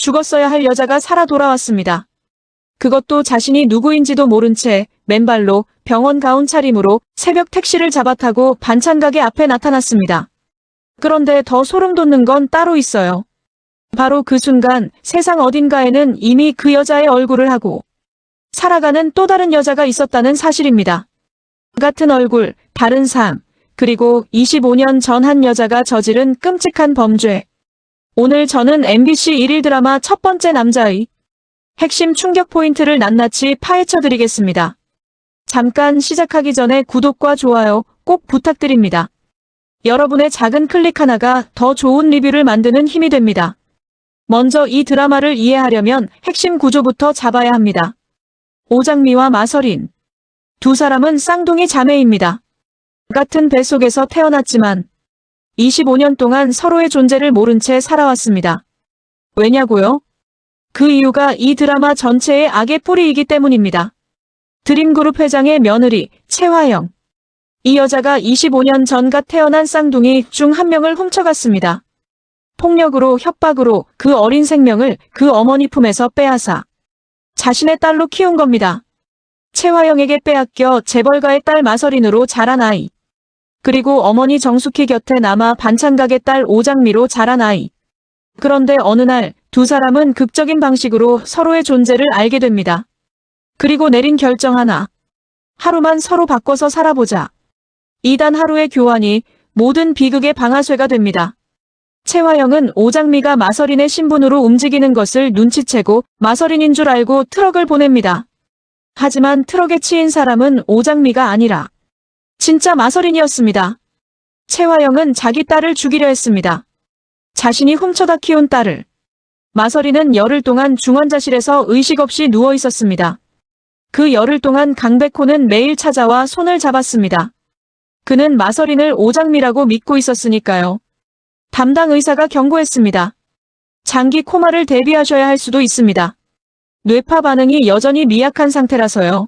죽었어야 할 여자가 살아 돌아왔습니다. 그것도 자신이 누구인지도 모른 채 맨발로 병원 가운 차림으로 새벽 택시를 잡아타고 반찬 가게 앞에 나타났습니다. 그런데 더 소름 돋는 건 따로 있어요. 바로 그 순간 세상 어딘가에는 이미 그 여자의 얼굴을 하고 살아가는 또 다른 여자가 있었다는 사실입니다. 같은 얼굴, 다른 삶, 그리고 25년 전 한 여자가 저지른 끔찍한 범죄. 오늘 저는 MBC 1일 드라마 첫 번째 남자의 핵심 충격 포인트를 낱낱이 파헤쳐 드리겠습니다. 잠깐 시작하기 전에 구독과 좋아요 꼭 부탁드립니다. 여러분의 작은 클릭 하나가 더 좋은 리뷰를 만드는 힘이 됩니다. 먼저 이 드라마를 이해하려면 핵심 구조부터 잡아야 합니다. 오장미와 마서린. 두 사람은 쌍둥이 자매입니다. 같은 뱃속에서 태어났지만 25년 동안 서로의 존재를 모른 채 살아왔습니다. 왜냐고요? 그 이유가 이 드라마 전체의 악의 뿌리이기 때문입니다. 드림그룹 회장의 며느리 채화영. 이 여자가 25년 전갓 태어난 쌍둥이 중 한 명을 훔쳐갔습니다. 폭력으로 협박으로 그 어린 생명을 그 어머니 품에서 빼앗아 자신의 딸로 키운 겁니다. 채화영에게 빼앗겨 재벌가의 딸 마서린으로 자란 아이. 그리고 어머니 정숙희 곁에 남아 반찬가게 딸 오장미로 자란 아이. 그런데 어느 날 두 사람은 극적인 방식으로 서로의 존재를 알게 됩니다. 그리고 내린 결정 하나. 하루만 서로 바꿔서 살아보자. 이단 하루의 교환이 모든 비극의 방아쇠가 됩니다. 채화영은 오장미가 마서린의 신분으로 움직이는 것을 눈치채고 마서린인 줄 알고 트럭을 보냅니다. 하지만 트럭에 치인 사람은 오장미가 아니라 진짜 마서린이었습니다. 채화영은 자기 딸을 죽이려 했습니다. 자신이 훔쳐다 키운 딸을. 마서린은 열흘 동안 중환자실에서 의식 없이 누워 있었습니다. 그 열흘 동안 강백호는 매일 찾아와 손을 잡았습니다. 그는 마서린을 오장미라고 믿고 있었으니까요. 담당 의사가 경고했습니다. 장기 코마를 대비하셔야 할 수도 있습니다. 뇌파 반응이 여전히 미약한 상태라서요.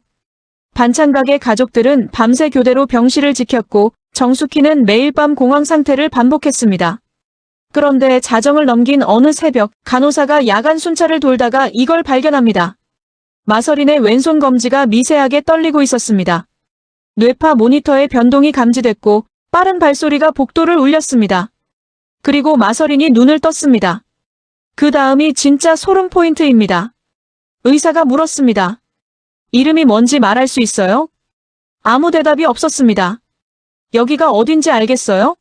반찬가게 가족들은 밤새 교대로 병실을 지켰고 정숙희는 매일 밤 공황 상태를 반복했습니다. 그런데 자정을 넘긴 어느 새벽 간호사가 야간 순찰을 돌다가 이걸 발견합니다. 마서린의 왼손 검지가 미세하게 떨리고 있었습니다. 뇌파 모니터에 변동이 감지됐고 빠른 발소리가 복도를 울렸습니다. 그리고 마서린이 눈을 떴습니다. 그 다음이 진짜 소름 포인트입니다. 의사가 물었습니다. 이름이 뭔지 말할 수 있어요? 아무 대답이 없었습니다. 여기가 어딘지 알겠어요?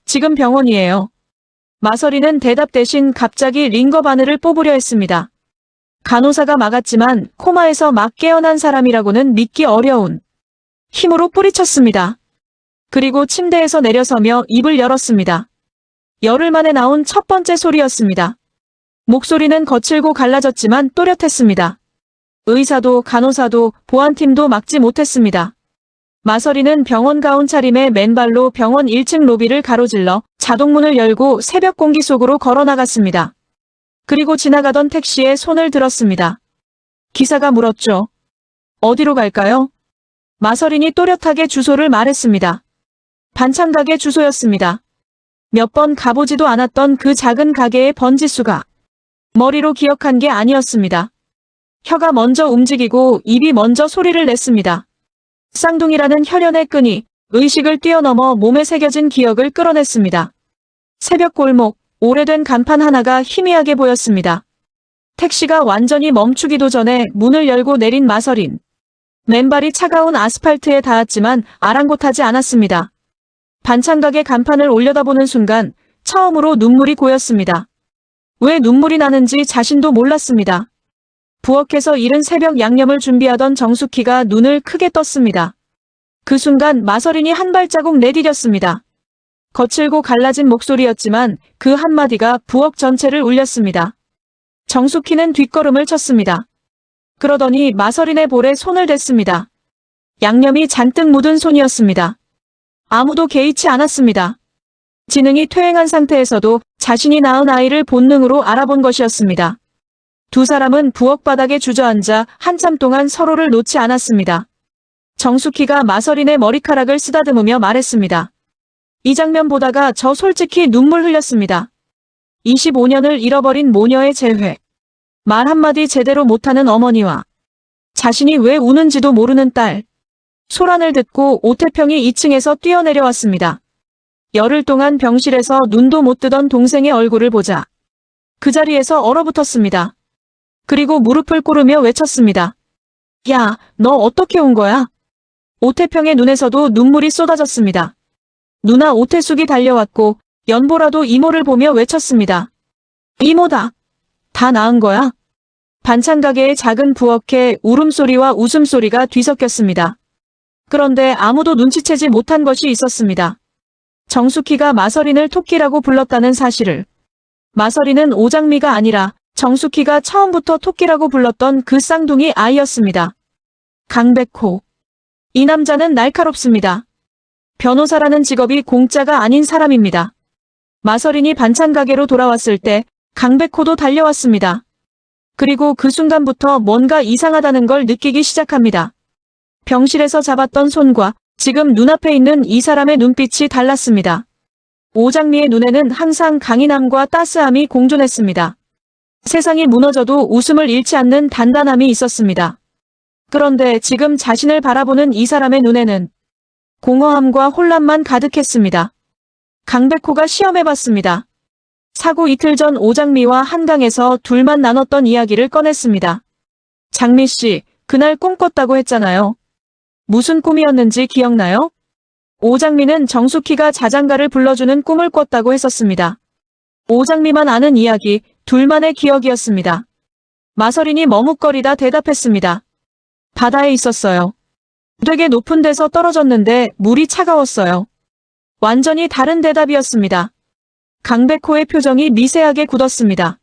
지금 병원이에요. 마서린은 대답 대신 갑자기 링거 바늘을 뽑으려 했습니다. 간호사가 막았지만 코마에서 막 깨어난 사람이라고는 믿기 어려운 힘으로 뿌리쳤습니다. 그리고 침대에서 내려서며 입을 열었습니다. 열흘 만에 나온 첫 번째 소리였습니다. 목소리는 거칠고 갈라졌지만 또렷했습니다. 의사도 간호사도 보안팀도 막지 못했습니다. 마서린은 병원 가운 차림에 맨발로 병원 1층 로비를 가로질러 자동문을 열고 새벽 공기 속으로 걸어 나갔습니다. 그리고 지나가던 택시에 손을 들었습니다. 기사가 물었죠. 어디로 갈까요? 마서린이 또렷하게 주소를 말했습니다. 반찬가게 주소였습니다. 몇 번 가보지도 않았던 그 작은 가게의 번지수가 머리로 기억한 게 아니었습니다. 혀가 먼저 움직이고 입이 먼저 소리를 냈습니다. 쌍둥이라는 혈연의 끈이 의식을 뛰어넘어 몸에 새겨진 기억을 끌어냈습니다. 새벽 골목, 오래된 간판 하나가 희미하게 보였습니다. 택시가 완전히 멈추기도 전에 문을 열고 내린 마서린. 맨발이 차가운 아스팔트에 닿았지만 아랑곳하지 않았습니다. 반찬가게 간판을 올려다보는 순간 처음으로 눈물이 고였습니다. 왜 눈물이 나는지 자신도 몰랐습니다. 부엌에서 이른 새벽 양념을 준비하던 정숙희가 눈을 크게 떴습니다. 그 순간 마서린이 한 발자국 내디뎠습니다. 거칠고 갈라진 목소리였지만 그 한마디가 부엌 전체를 울렸습니다. 정숙희는 뒷걸음을 쳤습니다. 그러더니 마서린의 볼에 손을 댔습니다. 양념이 잔뜩 묻은 손이었습니다. 아무도 개의치 않았습니다. 지능이 퇴행한 상태에서도 자신이 낳은 아이를 본능으로 알아본 것이었습니다. 두 사람은 부엌 바닥에 주저앉아 한참 동안 서로를 놓지 않았습니다. 정숙희가 마서린의 머리카락을 쓰다듬으며 말했습니다. 이 장면 보다가 저 솔직히 눈물 흘렸습니다. 25년을 잃어버린 모녀의 재회. 말 한마디 제대로 못하는 어머니와 자신이 왜 우는지도 모르는 딸. 소란을 듣고 오태평이 2층에서 뛰어내려왔습니다. 열흘 동안 병실에서 눈도 못 뜨던 동생의 얼굴을 보자 그 자리에서 얼어붙었습니다. 그리고 무릎을 꿇으며 외쳤습니다. 야, 너 어떻게 온 거야? 오태평의 눈에서도 눈물이 쏟아졌습니다. 누나 오태숙이 달려왔고 연보라도 이모를 보며 외쳤습니다. 이모다. 다 나은 거야? 반찬 가게의 작은 부엌에 울음소리와 웃음소리가 뒤섞였습니다. 그런데 아무도 눈치채지 못한 것이 있었습니다. 정숙희가 마서린을 토끼라고 불렀다는 사실을. 마서린은 오장미가 아니라 정숙희가 처음부터 토끼라고 불렀던 그 쌍둥이 아이였습니다. 강백호. 이 남자는 날카롭습니다. 변호사라는 직업이 공짜가 아닌 사람입니다. 마서린이 반찬 가게로 돌아왔을 때 강백호도 달려왔습니다. 그리고 그 순간부터 뭔가 이상하다는 걸 느끼기 시작합니다. 병실에서 잡았던 손과 지금 눈앞에 있는 이 사람의 눈빛이 달랐습니다. 오장미의 눈에는 항상 강인함과 따스함이 공존했습니다. 세상이 무너져도 웃음을 잃지 않는 단단함이 있었습니다. 그런데 지금 자신을 바라보는 이 사람의 눈에는 공허함과 혼란만 가득했습니다. 강백호가 시험해봤습니다. 사고 이틀 전 오장미와 한강에서 둘만 나눴던 이야기를 꺼냈습니다. 장미 씨, 그날 꿈 꿨다고 했잖아요. 무슨 꿈이었는지 기억나요? 오장미는 정숙희가 자장가를 불러주는 꿈을 꿨다고 했었습니다. 오장미만 아는 이야기, 둘만의 기억이었습니다. 마서린이 머뭇거리다 대답했습니다. 바다에 있었어요. 되게 높은 데서 떨어졌는데 물이 차가웠어요. 완전히 다른 대답이었습니다. 강백호의 표정이 미세하게 굳었습니다.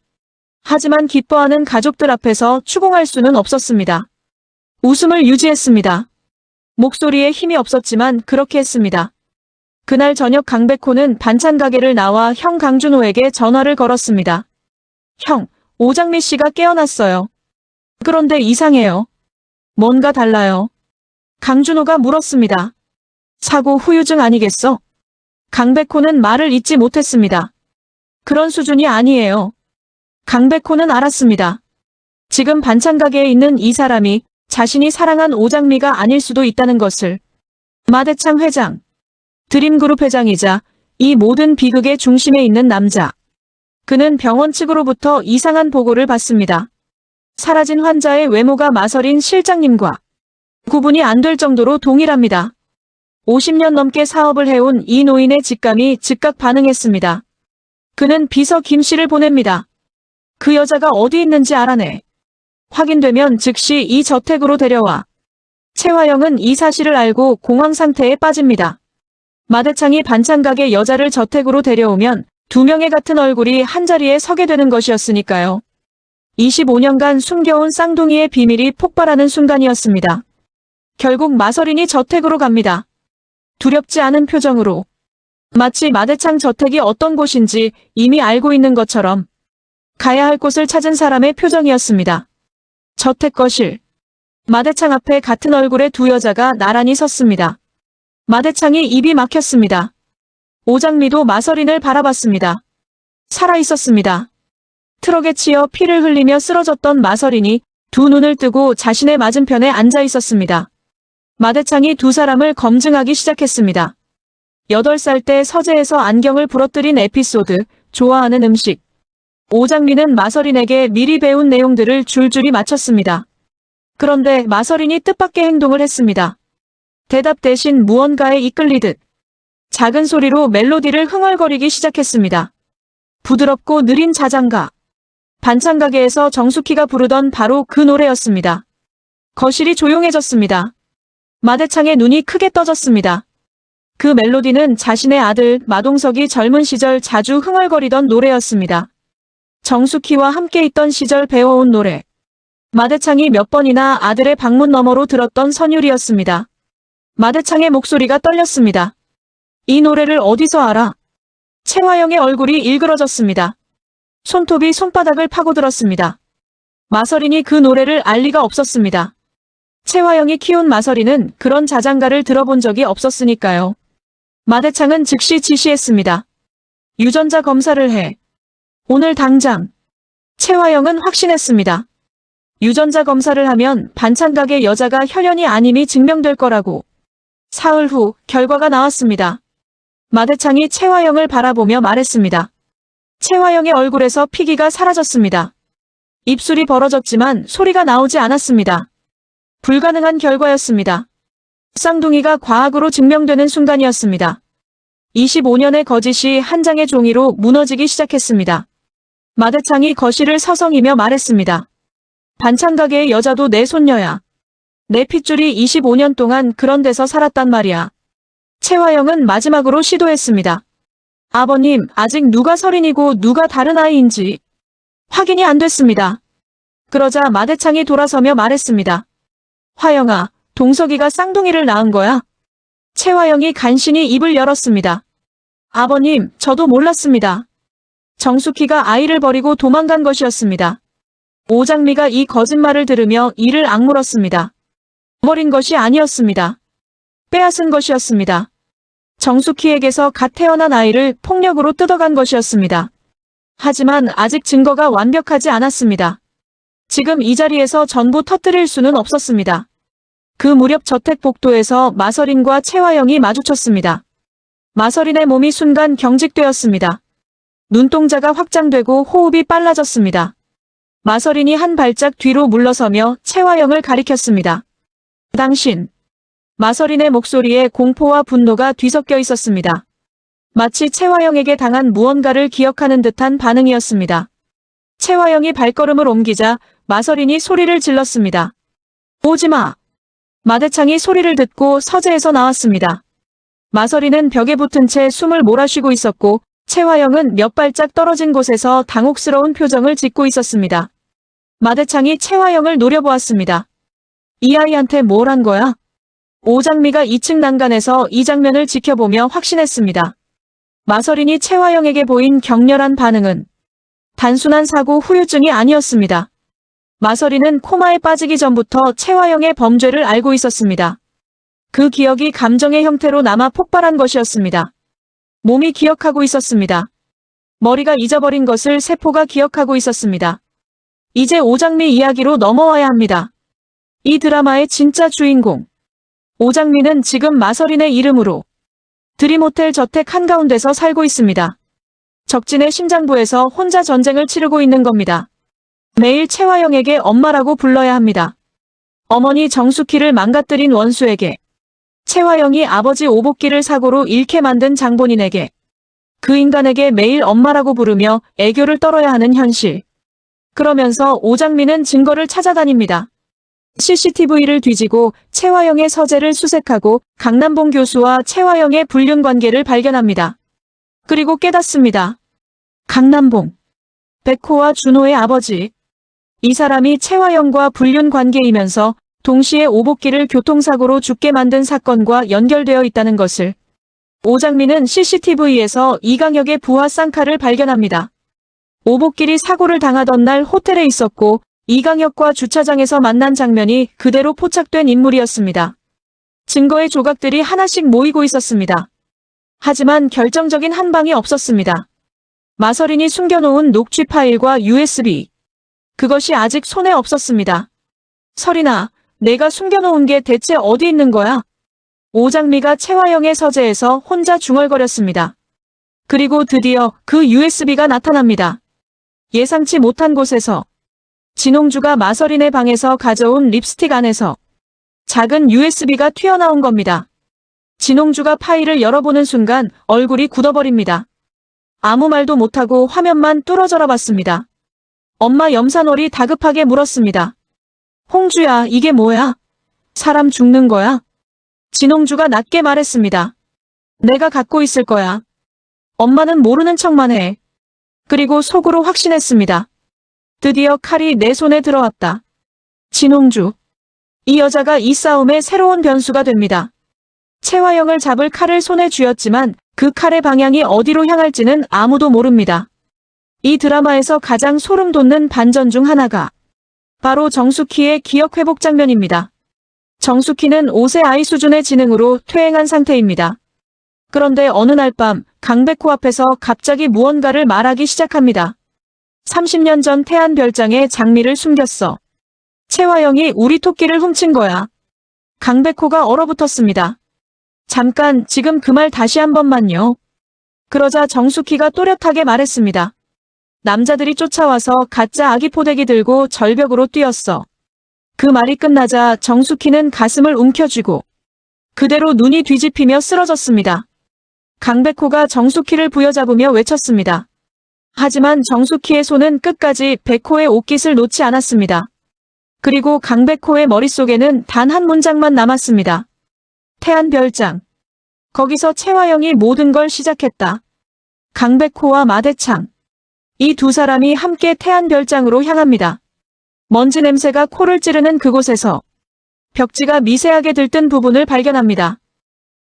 하지만 기뻐하는 가족들 앞에서 추궁할 수는 없었습니다. 웃음을 유지했습니다. 목소리에 힘이 없었지만 그렇게 했습니다. 그날 저녁 강백호는 반찬 가게를 나와 형 강준호에게 전화를 걸었습니다. 형, 오장미 씨가 깨어났어요. 그런데 이상해요. 뭔가 달라요. 강준호가 물었습니다. 사고 후유증 아니겠어? 강백호는 말을 잇지 못했습니다. 그런 수준이 아니에요. 강백호는 알았습니다. 지금 반찬 가게에 있는 이 사람이 자신이 사랑한 오장미가 아닐 수도 있다는 것을. 마대창 회장, 드림그룹 회장이자 이 모든 비극의 중심에 있는 남자. 그는 병원 측으로부터 이상한 보고를 받습니다. 사라진 환자의 외모가 마서린 실장님과 구분이 안 될 정도로 동일합니다. 50년 넘게 사업을 해온 이 노인의 직감이 즉각 반응했습니다. 그는 비서 김 씨를 보냅니다. 그 여자가 어디 있는지 알아내. 확인되면 즉시 이 저택으로 데려와. 최화영은 이 사실을 알고 공황 상태에 빠집니다. 마대창이 반찬 가게 여자를 저택으로 데려오면 두 명의 같은 얼굴이 한자리에 서게 되는 것이었으니까요. 25년간 숨겨온 쌍둥이의 비밀이 폭발하는 순간이었습니다. 결국 마서린이 저택으로 갑니다. 두렵지 않은 표정으로. 마치 마대창 저택이 어떤 곳인지 이미 알고 있는 것처럼 가야 할 곳을 찾은 사람의 표정이었습니다. 저택 거실. 마대창 앞에 같은 얼굴의 두 여자가 나란히 섰습니다. 마대창이 입이 막혔습니다. 오장미도 마서린을 바라봤습니다. 살아있었습니다. 트럭에 치여 피를 흘리며 쓰러졌던 마서린이 두 눈을 뜨고 자신의 맞은편에 앉아 있었습니다. 마대창이 두 사람을 검증하기 시작했습니다. 8살 때 서재에서 안경을 부러뜨린 에피소드, 좋아하는 음식. 오장미는 마서린에게 미리 배운 내용들을 줄줄이 맞췄습니다. 그런데 마서린이 뜻밖의 행동을 했습니다. 대답 대신 무언가에 이끌리듯 작은 소리로 멜로디를 흥얼거리기 시작했습니다. 부드럽고 느린 자장가. 반찬 가게에서 정숙희가 부르던 바로 그 노래였습니다. 거실이 조용해졌습니다. 마대창의 눈이 크게 떠졌습니다. 그 멜로디는 자신의 아들 마동석이 젊은 시절 자주 흥얼거리던 노래였습니다. 정숙희와 함께 있던 시절 배워온 노래. 마대창이 몇 번이나 아들의 방문 너머로 들었던 선율이었습니다. 마대창의 목소리가 떨렸습니다. 이 노래를 어디서 알아? 최화영의 얼굴이 일그러졌습니다. 손톱이 손바닥을 파고들었습니다. 마서린이 그 노래를 알 리가 없었습니다. 최화영이 키운 마서린은 그런 자장가를 들어본 적이 없었으니까요. 마대창은 즉시 지시했습니다. 유전자 검사를 해. 오늘 당장. 최화영은 확신했습니다. 유전자 검사를 하면 반찬가게 여자가 혈연이 아님이 증명될 거라고. 사흘 후 결과가 나왔습니다. 마대창이 최화영을 바라보며 말했습니다. 최화영의 얼굴에서 피기가 사라졌습니다. 입술이 벌어졌지만 소리가 나오지 않았습니다. 불가능한 결과였습니다. 쌍둥이가 과학으로 증명되는 순간이었습니다. 25년의 거짓이 한 장의 종이로 무너지기 시작했습니다. 마대창이 거실을 서성이며 말했습니다. 반찬가게의 여자도 내 손녀야. 내 핏줄이 25년 동안 그런 데서 살았단 말이야. 최화영은 마지막으로 시도했습니다. 아버님, 아직 누가 서린이고 누가 다른 아이인지 확인이 안 됐습니다. 그러자 마대창이 돌아서며 말했습니다. 화영아, 동석이가 쌍둥이를 낳은 거야? 최화영이 간신히 입을 열었습니다. 아버님, 저도 몰랐습니다. 정숙희가 아이를 버리고 도망간 것이었습니다. 오장미가 이 거짓말을 들으며 이를 악물었습니다. 버린 것이 아니었습니다. 빼앗은 것이었습니다. 정숙희에게서 갓 태어난 아이를 폭력으로 뜯어간 것이었습니다. 하지만 아직 증거가 완벽하지 않았습니다. 지금 이 자리에서 전부 터뜨릴 수는 없었습니다. 그 무렵 저택 복도에서 마서린과 최화영이 마주쳤습니다. 마서린의 몸이 순간 경직되었습니다. 눈동자가 확장되고 호흡이 빨라졌습니다. 마서린이 한 발짝 뒤로 물러서며 최화영을 가리켰습니다. 당신. 마서린의 목소리에 공포와 분노가 뒤섞여 있었습니다. 마치 최화영에게 당한 무언가를 기억하는 듯한 반응이었습니다. 최화영이 발걸음을 옮기자 마서린이 소리를 질렀습니다. 오지마! 마대창이 소리를 듣고 서재에서 나왔습니다. 마서린은 벽에 붙은 채 숨을 몰아쉬고 있었고 최화영은 몇 발짝 떨어진 곳에서 당혹스러운 표정을 짓고 있었습니다. 마대창이 최화영을 노려보았습니다. 이 아이한테 뭘 한 거야? 오장미가 2층 난간에서 이 장면을 지켜보며 확신했습니다. 마서린이 최화영에게 보인 격렬한 반응은 단순한 사고 후유증이 아니었습니다. 마서린은 코마에 빠지기 전부터 최화영의 범죄를 알고 있었습니다. 그 기억이 감정의 형태로 남아 폭발한 것이었습니다. 몸이 기억하고 있었습니다. 머리가 잊어버린 것을 세포가 기억하고 있었습니다. 이제 오장미 이야기로 넘어와야 합니다. 이 드라마의 진짜 주인공. 오장미는 지금 마서린의 이름으로 드림호텔 저택 한가운데서 살고 있습니다. 적진의 심장부에서 혼자 전쟁을 치르고 있는 겁니다. 매일 최화영에게 엄마라고 불러야 합니다. 어머니 정숙희를 망가뜨린 원수에게, 최화영이 아버지 오복기를 사고로 잃게 만든 장본인에게, 그 인간에게 매일 엄마라고 부르며 애교를 떨어야 하는 현실. 그러면서 오장미는 증거를 찾아다닙니다. CCTV를 뒤지고 최화영의 서재를 수색하고 강남봉 교수와 최화영의 불륜 관계를 발견합니다. 그리고 깨닫습니다. 강남봉. 백호와 준호의 아버지. 이 사람이 최화영과 불륜 관계이면서 동시에 오복기를 교통사고로 죽게 만든 사건과 연결되어 있다는 것을. 오장미는 CCTV에서 이강혁의 부하 쌍칼을 발견합니다. 오복길이 사고를 당하던 날 호텔에 있었고 이강혁과 주차장에서 만난 장면이 그대로 포착된 인물이었습니다. 증거의 조각들이 하나씩 모이고 있었습니다. 하지만 결정적인 한 방이 없었습니다. 마서린이 숨겨놓은 녹취 파일과 USB. 그것이 아직 손에 없었습니다. 서린아, 내가 숨겨놓은 게 대체 어디 있는 거야? 오장미가 최화영의 서재에서 혼자 중얼거렸습니다. 그리고 드디어 그 USB가 나타납니다. 예상치 못한 곳에서. 진홍주가 마서린의 방에서 가져온 립스틱 안에서 작은 USB가 튀어나온 겁니다. 진홍주가 파일을 열어보는 순간 얼굴이 굳어버립니다. 아무 말도 못하고 화면만 뚫어져라 봤습니다. 엄마 염산월이 다급하게 물었습니다. 홍주야, 이게 뭐야? 사람 죽는 거야? 진홍주가 낮게 말했습니다. 내가 갖고 있을 거야. 엄마는 모르는 척만 해. 그리고 속으로 확신했습니다. 드디어 칼이 내 손에 들어왔다. 진홍주. 이 여자가 이 싸움의 새로운 변수가 됩니다. 최화영을 잡을 칼을 손에 쥐었지만 그 칼의 방향이 어디로 향할지는 아무도 모릅니다. 이 드라마에서 가장 소름 돋는 반전 중 하나가 바로 정숙희의 기억 회복 장면입니다. 정숙희는 5세 아이 수준의 지능으로 퇴행한 상태입니다. 그런데 어느 날 밤 강백호 앞에서 갑자기 무언가를 말하기 시작합니다. 30년 전 태안 별장에 장미를 숨겼어. 채화영이 우리 토끼를 훔친 거야. 강백호가 얼어붙었습니다. 잠깐, 지금 그 말 다시 한 번만요. 그러자 정숙희가 또렷하게 말했습니다. 남자들이 쫓아와서 가짜 아기 포대기 들고 절벽으로 뛰었어. 그 말이 끝나자 정숙희는 가슴을 움켜쥐고 그대로 눈이 뒤집히며 쓰러졌습니다. 강백호가 정숙희를 부여잡으며 외쳤습니다. 하지만 정숙희의 손은 끝까지 백호의 옷깃을 놓지 않았습니다. 그리고 강백호의 머릿속에는 단 한 문장만 남았습니다. 태안 별장. 거기서 채화영이 모든 걸 시작했다. 강백호와 마대창. 이 두 사람이 함께 태안 별장으로 향합니다. 먼지 냄새가 코를 찌르는 그곳에서 벽지가 미세하게 들뜬 부분을 발견합니다.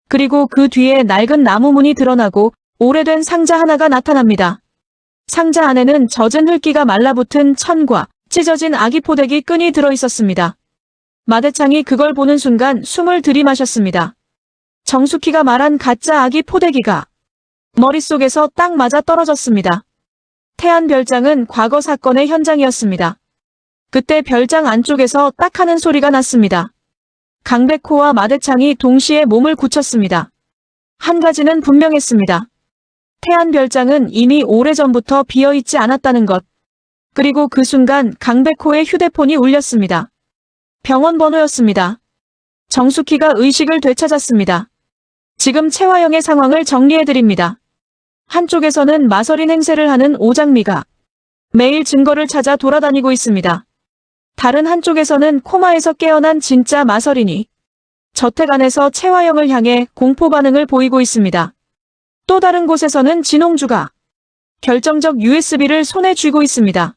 그리고 그 뒤에 낡은 나무 문이 드러나고 오래된 상자 하나가 나타납니다. 상자 안에는 젖은 흙기가 말라붙은 천과 찢어진 아기 포대기 끈이 들어있었습니다. 마대창이 그걸 보는 순간 숨을 들이마셨습니다. 정숙희가 말한 가짜 아기 포대기가 머릿속에서 딱 맞아 떨어졌습니다. 태안 별장은 과거 사건의 현장이었습니다. 그때 별장 안쪽에서 딱 하는 소리가 났습니다. 강백호와 마대창이 동시에 몸을 굳혔습니다. 한 가지는 분명했습니다. 태안 별장은 이미 오래전부터 비어있지 않았다는 것. 그리고 그 순간 강백호의 휴대폰이 울렸습니다. 병원 번호였습니다. 정숙희가 의식을 되찾았습니다. 지금 채화영의 상황을 정리해드립니다. 한쪽에서는 마서린 행세를 하는 오장미가 매일 증거를 찾아 돌아다니고 있습니다. 다른 한쪽에서는 코마에서 깨어난 진짜 마서린이 저택 안에서 채화영을 향해 공포 반응을 보이고 있습니다. 또 다른 곳에서는 진홍주가 결정적 USB를 손에 쥐고 있습니다.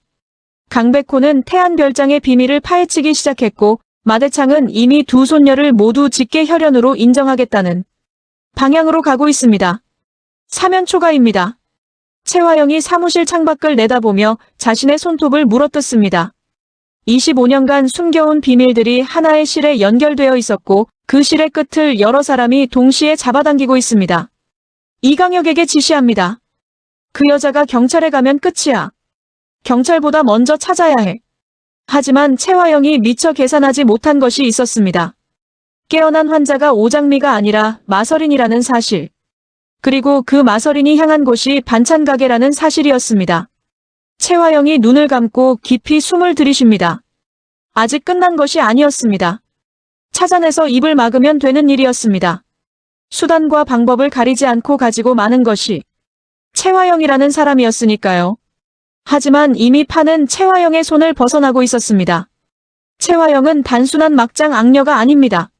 강백호는 태안 별장의 비밀을 파헤치기 시작했고 마대창은 이미 두 손녀를 모두 직계 혈연으로 인정하겠다는 방향으로 가고 있습니다. 사면 초과입니다. 채화영이 사무실 창밖을 내다보며 자신의 손톱을 물어뜯습니다. 25년간 숨겨온 비밀들이 하나의 실에 연결되어 있었고 그 실의 끝을 여러 사람이 동시에 잡아당기고 있습니다. 이강혁에게 지시합니다. 그 여자가 경찰에 가면 끝이야. 경찰보다 먼저 찾아야 해. 하지만 채화영이 미처 계산하지 못한 것이 있었습니다. 깨어난 환자가 오장미가 아니라 마서린이라는 사실. 그리고 그 마서린이 향한 곳이 반찬 가게라는 사실이었습니다. 채화영이 눈을 감고 깊이 숨을 들이쉽니다. 아직 끝난 것이 아니었습니다. 찾아내서 입을 막으면 되는 일이었습니다. 수단과 방법을 가리지 않고 가지고 마는 것이 채화영이라는 사람이었으니까요. 하지만 이미 판은 채화영의 손을 벗어나고 있었습니다. 채화영은 단순한 막장 악녀가 아닙니다.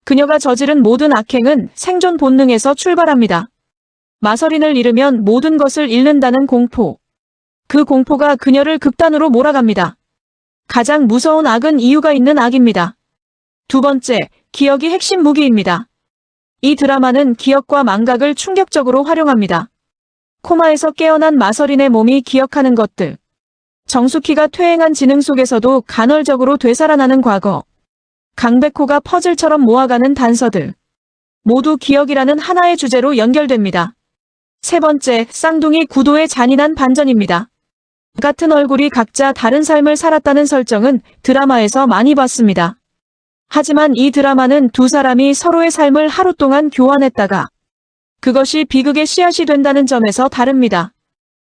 그녀가 저지른 모든 악행은 생존 본능에서 출발합니다. 마서린을 잃으면 모든 것을 잃는다는 공포. 그 공포가 그녀를 극단으로 몰아갑니다. 가장 무서운 악은 이유가 있는 악입니다. 두 번째, 기억이 핵심 무기입니다. 이 드라마는 기억과 망각을 충격적으로 활용합니다. 코마에서 깨어난 마서린의 몸이 기억하는 것들. 정숙희가 퇴행한 지능 속에서도 간헐적으로 되살아나는 과거. 강백호가 퍼즐처럼 모아가는 단서들. 모두 기억이라는 하나의 주제로 연결됩니다. 세 번째, 쌍둥이 구도의 잔인한 반전입니다. 같은 얼굴이 각자 다른 삶을 살았다는 설정은 드라마에서 많이 봤습니다. 하지만 이 드라마는 두 사람이 서로의 삶을 하루 동안 교환했다가 그것이 비극의 씨앗이 된다는 점에서 다릅니다.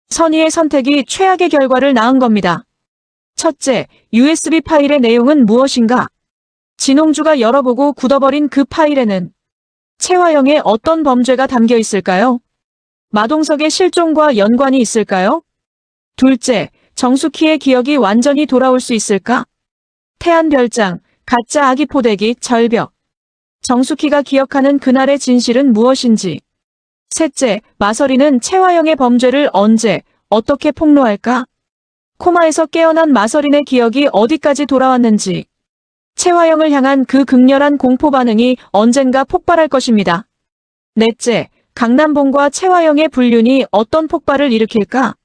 선의의 선택이 최악의 결과를 낳은 겁니다. 첫째, USB 파일의 내용은 무엇인가? 진홍주가 열어보고 굳어버린 그 파일에는 채화영의 어떤 범죄가 담겨 있을까요? 마동석의 실종과 연관이 있을까요? 둘째, 정숙희의 기억이 완전히 돌아올 수 있을까? 태안 별장, 가짜 아기 포대기, 절벽. 정숙희가 기억하는 그날의 진실은 무엇인지. 셋째, 마서린은 채화영의 범죄를 언제, 어떻게 폭로할까? 코마에서 깨어난 마서린의 기억이 어디까지 돌아왔는지. 채화영을 향한 그 극렬한 공포 반응이 언젠가 폭발할 것입니다. 넷째, 강남봉과 채화영의 불륜이 어떤 폭발을 일으킬까?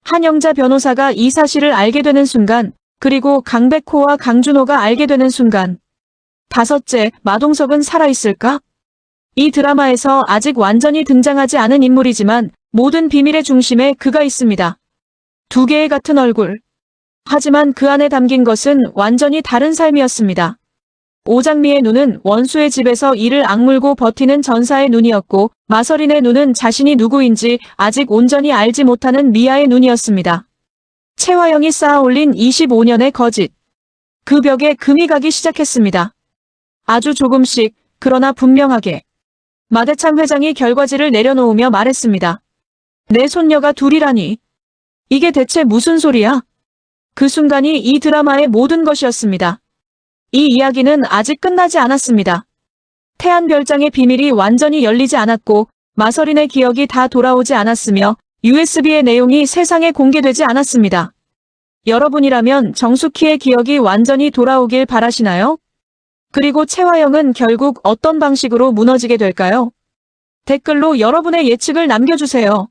한영자 변호사가 이 사실을 알게 되는 순간, 그리고 강백호와 강준호가 알게 되는 순간. 다섯째, 마동석은 살아있을까? 이 드라마에서 아직 완전히 등장하지 않은 인물이지만 모든 비밀의 중심에 그가 있습니다. 두 개의 같은 얼굴. 하지만 그 안에 담긴 것은 완전히 다른 삶이었습니다. 오장미의 눈은 원수의 집에서 이를 악물고 버티는 전사의 눈이었고, 마서린의 눈은 자신이 누구인지 아직 온전히 알지 못하는 미아의 눈이었습니다. 최화영이 쌓아올린 25년의 거짓. 그 벽에 금이 가기 시작했습니다. 아주 조금씩, 그러나 분명하게. 마대창 회장이 결과지를 내려놓으며 말했습니다. 내 손녀가 둘이라니. 이게 대체 무슨 소리야? 그 순간이 이 드라마의 모든 것이었습니다. 이 이야기는 아직 끝나지 않았습니다. 태안별장의 비밀이 완전히 열리지 않았고, 마서린의 기억이 다 돌아오지 않았으며, USB의 내용이 세상에 공개되지 않았습니다. 여러분이라면 정숙희의 기억이 완전히 돌아오길 바라시나요? 그리고 최화영은 결국 어떤 방식으로 무너지게 될까요? 댓글로 여러분의 예측을 남겨주세요.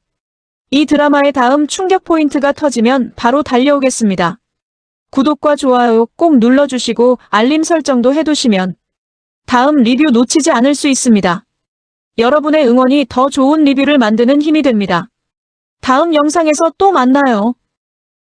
이 드라마의 다음 충격 포인트가 터지면 바로 달려오겠습니다. 구독과 좋아요 꼭 눌러주시고 알림 설정도 해두시면 다음 리뷰 놓치지 않을 수 있습니다. 여러분의 응원이 더 좋은 리뷰를 만드는 힘이 됩니다. 다음 영상에서 또 만나요.